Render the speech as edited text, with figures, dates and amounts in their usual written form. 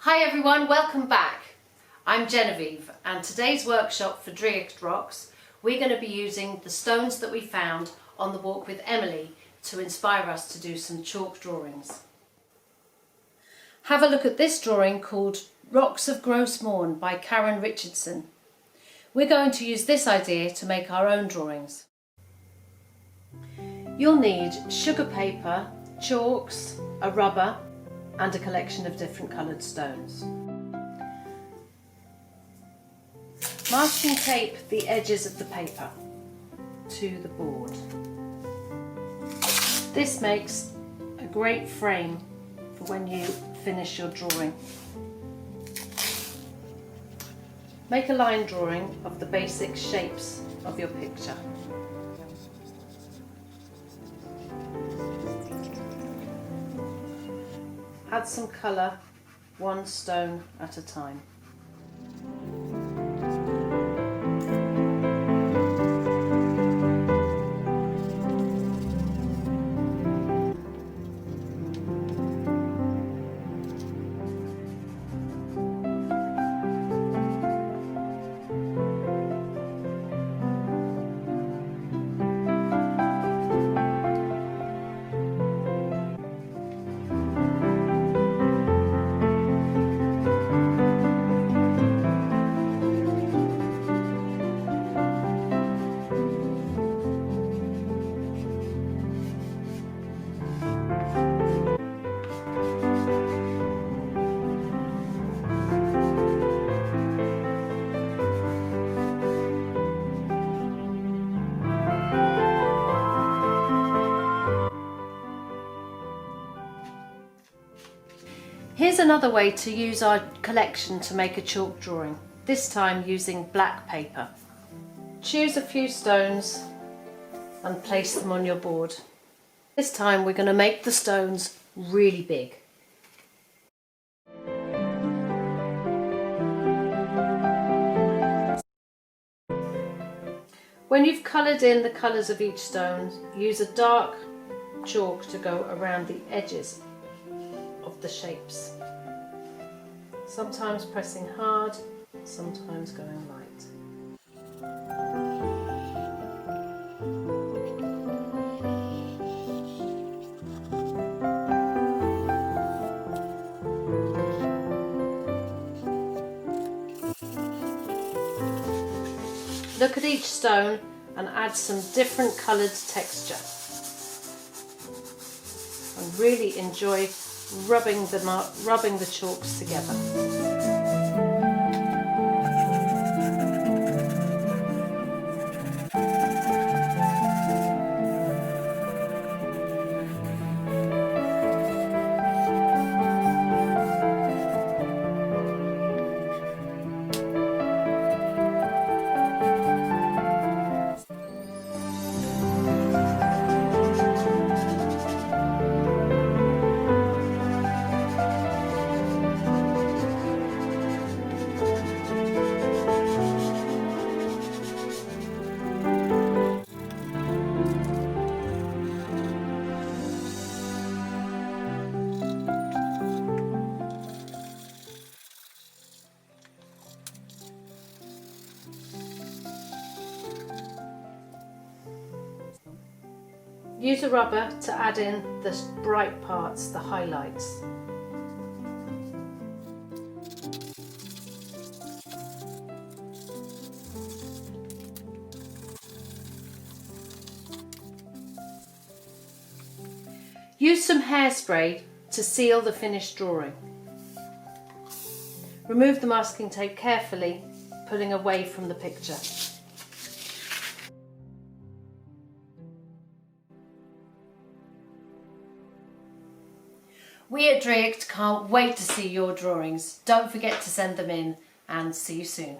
Hi everyone, welcome back. I'm Genevieve and today's workshop for Draíocht Rocks we're going to be using the stones that we found on the walk with Emily to inspire us to do some chalk drawings. Have a look at this drawing called Rocks of Gross Morn by Karen Richardson. We're going to use this idea to make our own drawings. You'll need sugar paper, chalks, a rubber and a collection of different coloured stones. Masking tape the edges of the paper to the board. This makes a great frame for when you finish your drawing. Make a line drawing of the basic shapes of your picture. Add some colour, one stone at a time. Here's another way to use our collection to make a chalk drawing, this time using black paper. Choose a few stones and place them on your board. This time we're going to make the stones really big. When you've coloured in the colours of each stone, use a dark chalk to go around the edges of the shapes. Sometimes pressing hard, sometimes going light. Look at each stone and add some different coloured texture. And really enjoy rubbing the chalks together. Use a rubber to add in the bright parts, the highlights. Use some hairspray to seal the finished drawing. Remove the masking tape carefully, pulling away from the picture. We at Draíocht can't wait to see your drawings. Don't forget to send them in and see you soon.